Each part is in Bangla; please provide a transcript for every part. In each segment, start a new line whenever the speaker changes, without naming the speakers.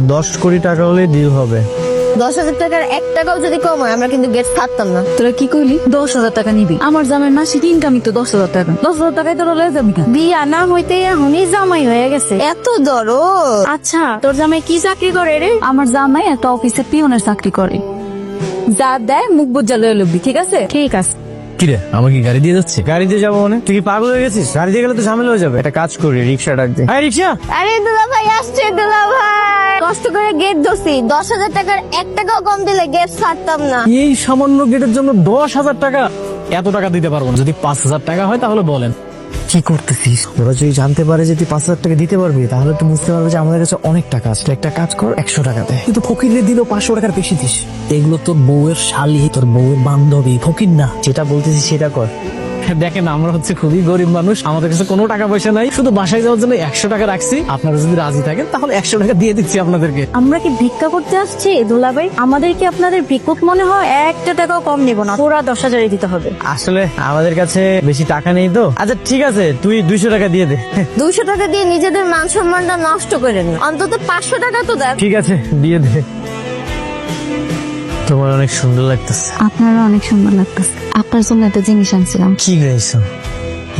10 কোটি টাকা হলে ডিল হবে।
10,000 টাকার 1 টাকাও যদি কম হয় আমরা কিন্তু গেট ছাড়তাম না।
তোরা কি কইলি 10,000 টাকা নিবি? আমার জামাই মাসিক ইনকামই তো 10,000 টাকা। 10,000 টাকায় তোরা লয়ে যাবি কেন?
বিয়া না হইতে এখনই জামাই হয়ে গেছে, এত দরদ।
আচ্ছা তোর জামাই কি চাকরি করে রে? আমার জামাই একটা অফিসে পিয়নের চাকরি করে। যা দেয় মুখ বুঝা লয়ে লবি, ঠিক আছে?
ঠিক আছে।
কিরে আমাকে কি গাড়ি দিয়ে যাচ্ছে? গাড়ি দিয়ে যাবো মানে? তুই কি পাগল হয়ে গেছিস? গাড়ি দিয়ে গেলে তো ঝামেলা হয়ে যাবে। একটা কাজ করি, রিক্সা ডাক দে। হ্যাঁ রিক্সা।
আরে দুলা ভাই আসছে, দুলা ভাই কষ্ট করে গেট ধরছি, 10,000 টাকার 1 টাকাও কম দিলে গেট ছাড়তাম না।
এই সামান্য গেটের জন্য 10,000 টাকা? এত টাকা দিতে পারবো না। যদি 5,000 টাকা হয় তাহলে বলেন। কি করতেছিস? ওরা যদি জানতে পারে যে তুই 5,000 টাকা দিতে পারবি তাহলে তুই বুঝতে পারবে যে আমাদের কাছে অনেক টাকা আছে। একটা কাজ কর, 100 টাকা দে। কিন্তু ফকিরে দিলেও 500 টাকার বেশি দিস। এগুলো তোর বউয়ের শালি, তোর বউয়ের বান্ধবী, ফকির না। যেটা বলতেছিস সেটা কর। দেখেন আমরা হচ্ছে খুবই গরিব মানুষ, আমাদের কাছে কোনো টাকা পয়সা নাই, শুধু বাসায় যাওয়ার জন্য 100 টাকা রাখছি। আপনারা যদি রাজি থাকেন তাহলে 100 টাকা দিয়ে দিচ্ছি আপনাদেরকে।
আমরা কি ভিক্ষা করতে আসছি দুলা ভাই? আমাদের কি আপনাদের ভিক্ষুক মনে হয়? 1 টাকাও কম নেব না, পুরা 10,000 দিতে হবে।
আসলে আমাদের কাছে বেশি টাকা নেই তো। আচ্ছা ঠিক আছে, তুই 200 টাকা দিয়ে দে।
200 টাকা দিয়ে নিজেদের মান সম্মানটা নষ্ট করেন না, অন্তত 500 টাকা তো দেন।
ঠিক আছে দিয়ে দে। তোমার অনেক সুন্দর লাগতেছে।
আপনারও অনেক সুন্দর লাগতেছে। আপনার জন্য একটা জিনিস আনছিলাম।
কি গাইছো?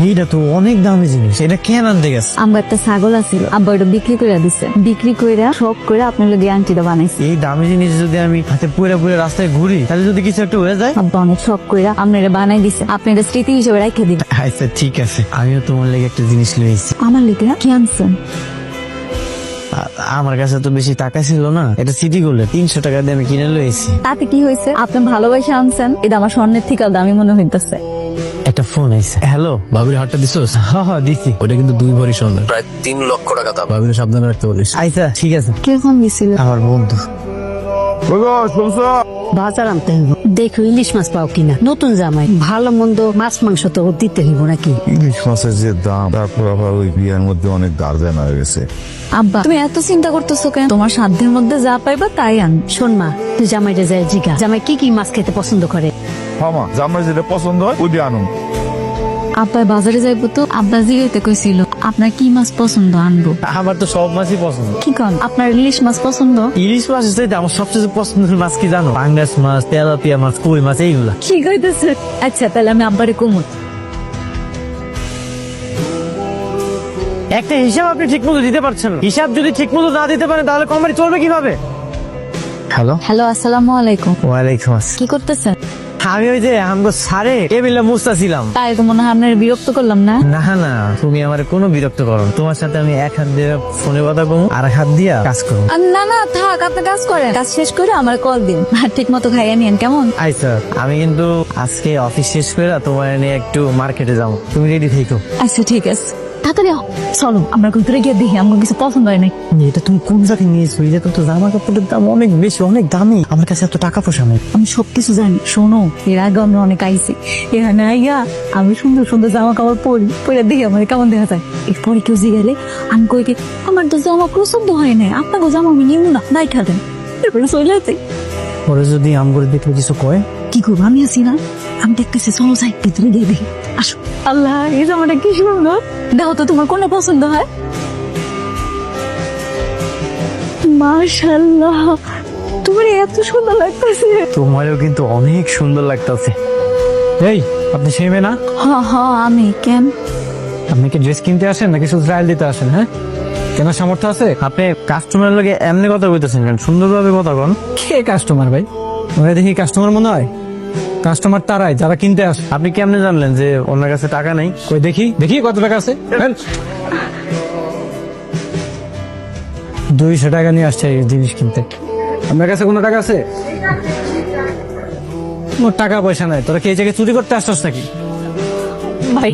এইটা তো অনেক দামি জিনিস, এটা কেন আনতে গেছে?
আমার একটা ছাগল আছিল, আব্বা ওটা বিক্রি করে দিছে। বিক্রি কইরা সব করে আপনার লগে আংটিটা বানাইছে।
এই দামি জিনিস যদি আমি হাতে পুরে পুরে রাস্তায় ঘুরি তাহলে যদি কিছু একটা হয়ে যায়?
আব্বা অনেক শখ কইরা আপনারা বানাই দিছে, আপনি এটা স্মৃতি হিসেবে রাখা দিবেন।
আচ্ছা ঠিক আছে, আমিও তোমার লেগে একটা জিনিস লইছি।
আমার লেগে কি আনছেন?
আমার কাছে তো বেশি টাকা ছিল না, এটা সিটি গোল্ডের 300 টাকা দিয়ে আমি কিনে লইছি।
তাতে কি হয়েছে? আপনি ভালোবাসা আনছেন, এটা আমার স্বর্ণের থেকে দামি মনে হইতেছে।
একটা ফোন আইছে। হ্যালো,
ভাবির হাটটা দিছোস?
হ্যাঁ দিছি।
ওটা কিন্তু 2 ভরি স্বর্ণের, প্রায় 3 লক্ষ টাকা দাম। ভাবির সাবধানে রাখতে বলিস।
আচ্ছা ঠিক আছে।
কে ফোন দিছিল?
আমার বন্ধু।
বাজার আনতে হইব, দেখো ইলিশ মাছ পাও কিনা। নতুন জামাই, ভালো মন্দ মাছ মাংস তো দিতে হইব নাকি।
ইলিশ মাছের যে দাম, তারপর আবার ওই বিয়ের মধ্যে অনেক গার্জেন হয়ে গেছে।
আব্বা তুমি এত চিন্তা করতেছো কেন? তোমার সাধ্যের মধ্যে যা পাইবা তাই আন।
শোন মা, তুই জামাইটা যায় জিগা, জামাই কি কি মাছ খেতে পছন্দ করে।
মামা জামাই যেটা পছন্দ হয় ওই দিয়ে আনুন।
আব্বা বাজারে যাইবো তো, আব্বা জিগাইতে কইছিল আপনার কি মাছ পছন্দ আনবো।
আমার তো সব মাছই পছন্দ।
কি কন, আপনার ইলিশ মাছ পছন্দ?
ইলিশ মাছ চাইতে আমার সবচেয়ে পছন্দের মাছ কি জানো? পাঙ্গাস মাছ, তেলাপিয়া মাছ, কই মাছ, এইগুলা।
কি কইতেছে? আচ্ছা তাহলে আমি আব্বারে কমু।
একটা হিসাব আপনি ঠিক মতো দিতে পারছেন না। হিসাব যদি ঠিক মতো না দিতে পারেন তাহলে কোম্পানি চলবে কিভাবে? হ্যালো।
হ্যালো, আসসালামু আলাইকুম।
ওয়ালাইকুম আসসালাম।
কি করতেছেন?
আমি ওই যে আমগো সারে টেবিলে মুছতাছিলাম।
তাই তো মনে হয় আপনার বিরক্ত করলাম না?
না না, তুমি আমার কোনো বিরক্ত করো না। তোমার সাথে আমি এক হাত দিয়ে ফোনে কথা কমু, আর এক হাত দিয়া কাজ করবো।
না না থাক, আপনি কাজ করেন, কাজ শেষ করে আমার কল দিন, আর ঠিক মতো খাইয়ে নিয়েন কেমন?
আচ্ছা আমি কিন্তু আজকে অফিস শেষ করে তোমার নিয়ে একটু মার্কেটে যাবো, তুমি রেডি থেকো।
আচ্ছা ঠিক আছে, তাড়াতাড়ি চলো, আমরা ভিতরে গিয়ে দেখি আমার কিছু পছন্দ হয় নাই।
এটা তুমি কোন জায়গায় নিয়েছো? এটা তো জামা কাপড়ের দাম অনেক বেশি, অনেক দামি। আমার কাছে এত টাকা পয়সা নেই।
আমি সবকিছু জানি, শোনো এর আগে আমরা অনেক আইছি, এখানে আইয়া আমি সুন্দর সুন্দর জামা কাপড় পরে দেখি আমার কেমন দেখা যায়। এরপরে কেউ জিগালে আমি কই কি আমার তো জামা পছন্দ হয় না, আপনাকে জামা আমি নিব না, নাই খাবেন। এরপরে চলে যাই।
পরে যদি আম করে দেখলে কিছু কয়?
কি করবো, আমি আছি না, আমি দেখতেছি, চলো যাই ভিতরে গিয়ে দেখি। আসো। আল্লাহ এই জামাটা কি সুন্দর, দেখো তো তোমার কোনটা পছন্দ হয়। মাশাআল্লাহ, তোমার এত সুন্দর লাগতেছে।
তোমারও কিন্তু অনেক সুন্দর লাগতেছে। এই আপনি সেই মেয়ে না?
হ্যাঁ হ্যাঁ আমি। কেন?
আপনি কি ড্রেস কিনতে আসেন নাকি শুধু ট্রায়াল দিতে আসেন? হ্যাঁ, কেনার সামর্থ্য আছে? আপনি কাস্টমারের লগে এমনি কথা বলতেছেন কেন? সুন্দরভাবে কথা বল। কে কাস্টমার ভাই? ওরা দেখি কাস্টমার মনে হয়? কাস্টমার তারাই যারা কিনতে আসে। আপনি কেমনে জানলেন যে ওনার কাছে টাকা নাই? কই দেখি দেখি কত টাকা আছে। 200 টাকা নিয়ে আসছে এই জিনিস কিনতে। আপনার কাছে কোনো টাকা আছে? কোনো টাকা পয়সা নাই। তোরা কি এই জায়গায় চুরি করতে আসছস নাকি?
ভাই